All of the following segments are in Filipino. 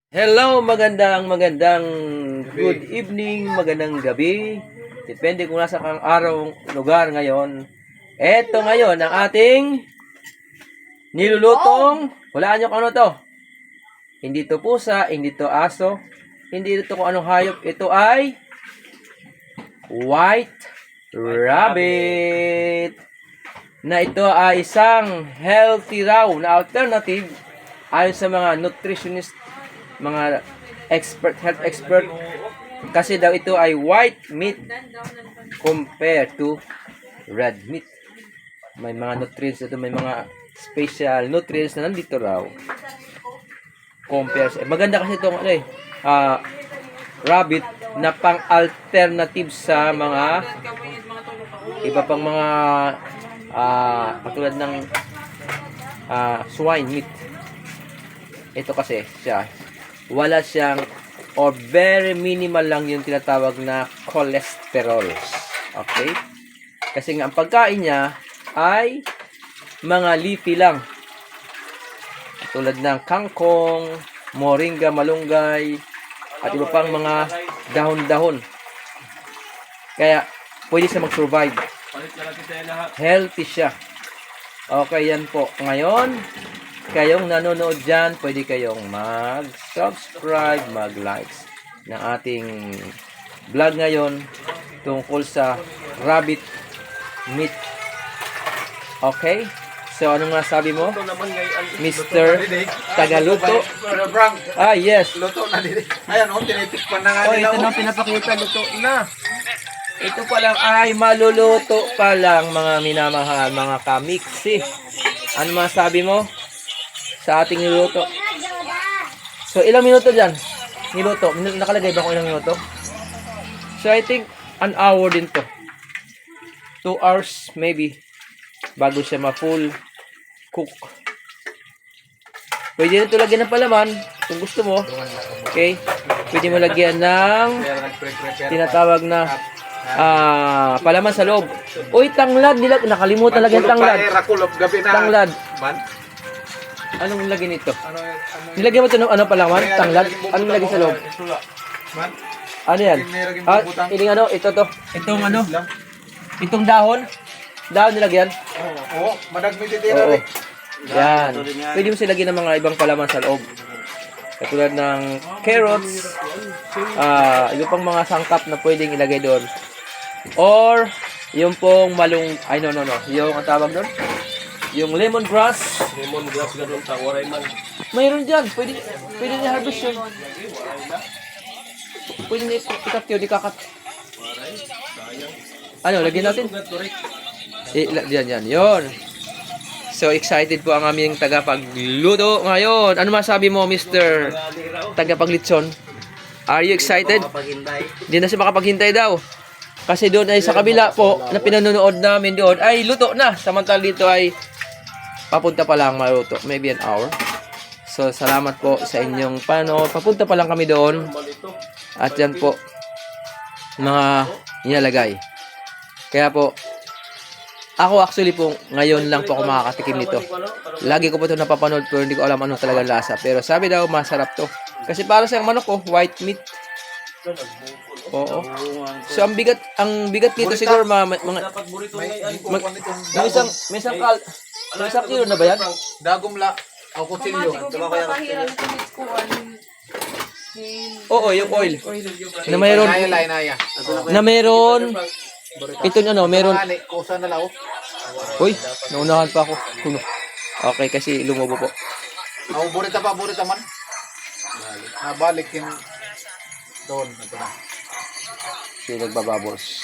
Hello, magandang good evening, magandang gabi. Depende kung nasa kang araw, lugar ngayon. Eto ngayon ang ating nilulutong. Hulaan nyo kung ano to. Hindi to pusa, hindi to aso, hindi ito kung anong hayop. Ito ay white rabbit. Na ito ay isang healthy raw na alternative ayon sa mga nutritionist, mga health expert, kasi daw ito ay white meat compared to red meat. May mga nutrients ito, may mga special nutrients na nandito raw compare maganda kasi itong rabbit na pang alternative sa mga iba pang mga katulad ng swine meat. Ito kasi siya, wala siyang or very minimal lang yung tinatawag na cholesterol. Okay? Kasi nga ang pagkain niya ay mga leafy lang. Tulad ng kangkong, moringa, malunggay, at iba pang mga dahon-dahon. Kaya pwede siya mag-survive. Healthy siya. Okay, yan po. Ngayon, kayong nanonood dyan, pwede kayong mag-subscribe, mag-likes ng ating vlog ngayon tungkol sa rabbit meat. Okay? So, ano nga sabi mo? Mr. Tagaluto? Yes. Luto na din. Ayan, tinitikpan na nga nila. Ito na pinapakita, luto na. Ito pa lang ay maluluto pa lang, mga minamahal, mga kamiksi. Ano masabi mo sa ating niluto? So, ilang minuto dyan? Niluto. Nakalagay ba kung ilang minuto? So, I think an hour din to. 2 hours maybe bago siya ma-full cook. Pwede na ito lagyan ng palaman kung gusto mo. Okay? Pwede mo lagyan ng tinatawag na palaman sa loob. Uy, tanglad. Nakalimutan lagyan tanglad. Tanglad. Anong nilagay nito? Nilagyan mo ito ng palaman? Tanglad? Anong nilagay sa loob? Ano yan? Iling ito to. Itong itong dahon. Dahon nilagyan? Oo, madagmit itira rin. Yan. Pwede mo silagyan ng mga ibang palaman sa loob. Katulad ng carrots, iba pang mga sangkap na pwedeng ilagay doon. Or, yung pong yung ang tawag doon? Yung lemongrass. Lemongrass ganun ta, waray man. Mayroon dyan. Pwede niya harvest yun. Pwede niya ikat yun, ikakat. Lagyan natin? Yan. Yun. So, excited po ang aming tagapagluto ngayon. Ano masabi mo, Mr. Tagapaglitson? Are you excited? Hindi na siya makapaghintay daw. Kasi doon ay sa kabila po, na pinanonood namin doon, ay luto na. Samantala dito ay papunta pa lang maluto. Maybe an hour. So, salamat po sa inyong panood. Papunta pa lang kami doon. At yan po, mga nilalagay. Kaya po, ako actually po, ngayon lang po ako makakatikim nito. Lagi ko po ito napapanood pero hindi ko alam ano talaga lasa. Pero sabi daw, masarap to. Kasi para sa manok ko, white meat. Oo. So, ang bigat nito siguro may isang kilo na ba yan? Dagom la. O kutsilyo. Oo, yung oil. Na mayroon ito meron. Kusa na lao. Uy, naunahan pa ako. Okay, kasi lumubo po. Burita man. Nabalik yung doon. Ito na. Kasi nagbababos.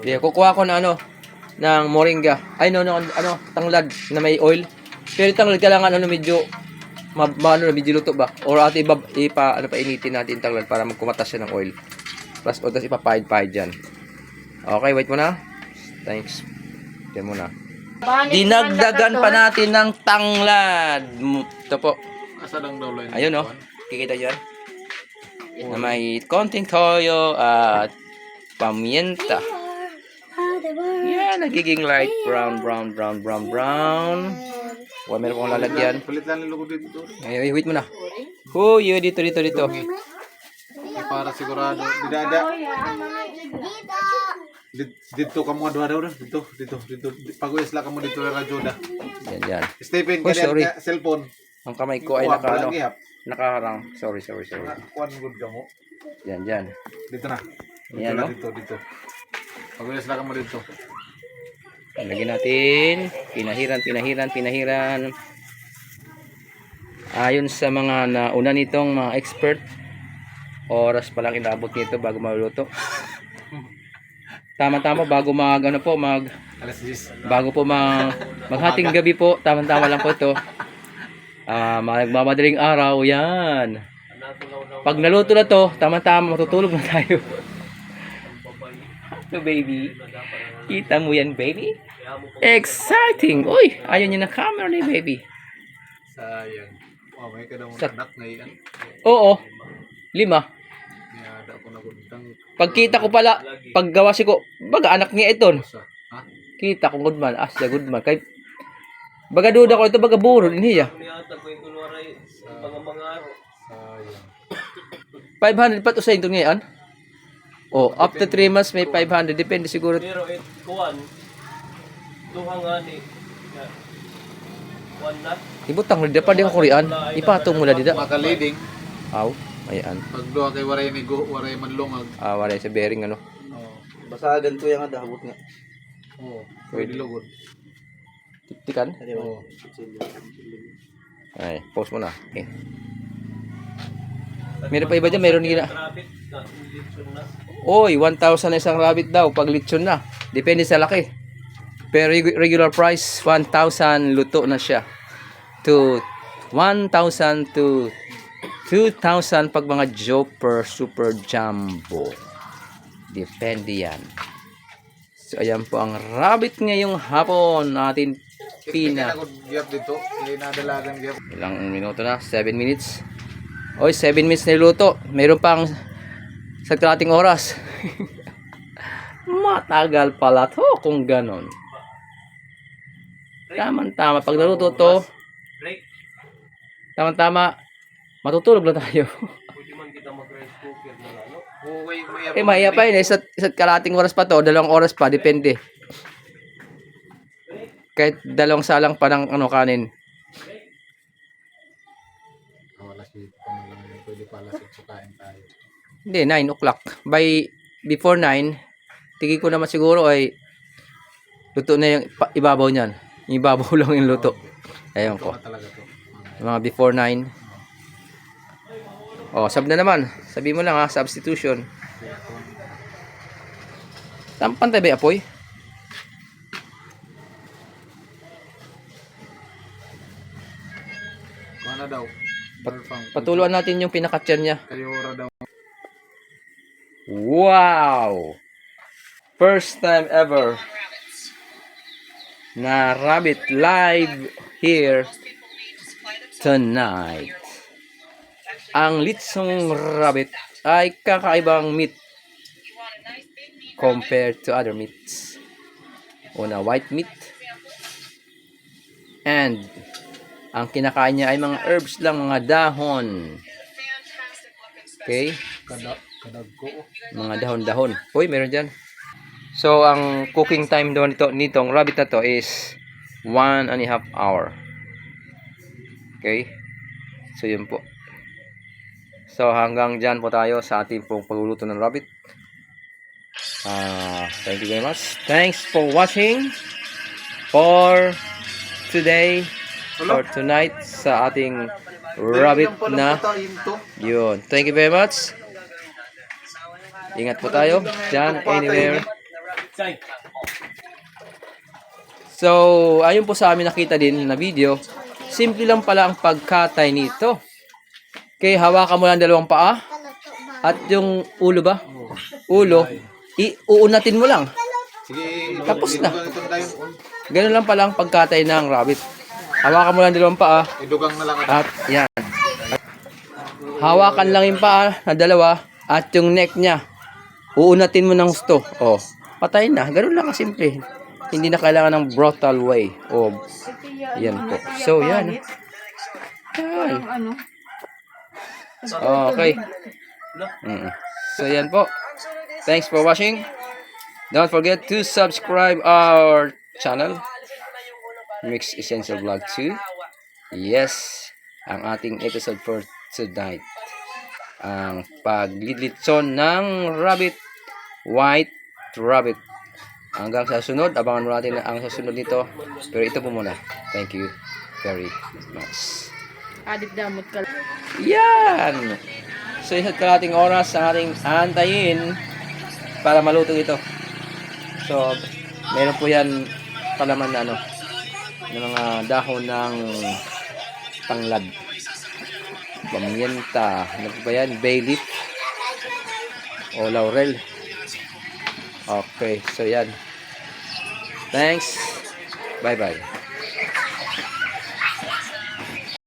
Yeah, kukuha ko na ng moringa. Ay, tanglad na may oil. Pero tanglad kailangan medyo medyo luto ba? Or painitin natin tanglad para magkumatas siya ng oil. Plus, tapos ipapahid-pahid dyan. Okay, wait muna. Thanks. Diyan muna. Dinagdagan pa natin ng tanglad. Ito po. Ayun, kikita dyan. Na may konting toyo at pamienta. Yan, nagiging light brown. Wala, meron kong lalagyan. Palit lang ng logo dito. Ay, wait mo na. Oh, yun, dito. Para sigurado. Didada. Dito ka mo daw dito. Pag-uwis lang ka mo dito ra Joda. Yan. Stephen, Oh, sorry. kaya cellphone. Ang kamay ko ay nakaharang. Sorry. Kuan good ka mo. Yan. Dito na. Yan, no? Dito. Pag-uwis lang ka mo dito. Lagyan natin. Pinahiran. Ayon sa mga nauna nitong mga expert, oras pa lang inabot nito bago maluluto. Tama-tama bago Alas 10. bago po maghating gabi po, tama-tama lang po ito. Magmamadaling araw, yan. Pag naluto na to, tama-tama matutulog na tayo. So baby, kita mo yan baby? Exciting! Uy, ayaw niya na camera ni baby. Sayang. May ka daw anak na iyan. Oo, 5. Niyada ko na gundang. Pagkita ko pala, paggawa si ko, baga anak niya ito. Ha? Kita ko good man, asya good man. Kay baga duda ko ito, baga buro din hiya. Sayang. 500 pa to sa ito ngayon. Oh, after 3 months may 500, depende siguro. Pero kuan duha nga ni kuan na Ibutang rin pa di ko Korean. Ipatong mo na dida. Maka-leading. Aw, ayan. Pag duha kay waray ni go, waray man lungag. Wala sa bearing ano. Oo. Basagan ko yung adabot nga. Oo. Pwede lugod. Tiktikan. Oo. Ay, pause mo na. Okay. Meron pa iba dyan, meron gina. rabbit na litson na. Oy, 1,000 na isang rabbit daw pag lechon na. Depende sa laki. Pero regular price 1,000 luto na siya. To 1,000 to 2,000 pag mga Joper Super Jumbo. Depende yan. So ayan po ang rabbit ngayong hapon natin pina. Gap dito. Nadalagan gap. Ilang minuto na? 7 minutes. Oy, 7 minutes na niluto. Mayroon pang sa kalating oras. Matagal pala to kung ganon. Tama-tama. Pag naluto to, Break. tama-tama, matutulog na tayo. Pwede man kita mag-rice cooker na lang, no? Oo, may Eh, maya pa yun. Isa't kalating oras pa to. 2 oras pa. Depende. Kahit 2 salang pa ng kanin. wala si pamalang yun. Pwede pala sa kain tayo. Hindi, 9 o'clock. Before 9, tingin ko naman siguro ay luto na yung ibabaw niyan. Yung ibabaw lang yung luto. Ayun ko. Ito talaga to. Mga before 9. Oh, sab na naman. Sabi mo lang ha, substitution. Pantay ba yung apoy? Kung ano daw. Patuluan natin yung pinaka-chair niya. Kayo ra daw. Wow! First time ever na rabbit live here tonight. Ang litsong rabbit ay kakaibang meat compared to other meats. Una, white meat. And ang kinakain niya ay mga herbs lang, mga dahon. Okay? Kadag ko. Mga dahon-dahon. Uy, meron dyan. So, ang cooking time doon nitong rabbit na to is 1.5 hour. Okay? So, yun po. So, hanggang dyan po tayo sa ating pong pagluluto ng rabbit. Thank you very much. Thanks for watching for today or tonight sa ating rabbit na yun. Thank you very much. Ingat po tayo dyan, anywhere. So, ayun po sa amin nakita din na video. Simple lang pala ang pagkatay nito. Okay, hawakan mo lang 2 paa. At yung ulo ba? Ulo, uunatin mo lang. Sige, Tapos na. idugang ito tayo. Ganun lang pala ang pagkatay ng rabbit. Hawakan mo lang 2 paa. Idugang na lang ito. At yan. Hawakan lang yung paa na 2 at yung neck niya. Uunatin mo ng gusto. Oh, patay na. Ganun lang kasimple. Hindi na kailangan ng brutal way. Oh, Yan po. So, yan. Yan. Okay. So, yan po. Thanks for watching. Don't forget to subscribe our channel, Mix Essential Vlog 2. Yes, ang ating episode for tonight. Ang paglilitson ng rabbit, white rabbit. Hanggang sa sunod, abangan mo natin ang susunod nito. Pero ito po muna. Thank you very much. Adit damot ka. Yan! So, isa't kalating oras ang ating antayin para maluto ito. So, meron po yan palaman na ng mga dahon ng tanglad. Pamienta. Ano ba yan? Bay leaf. O laurel. Okay. So, yan. Thanks. Bye-bye.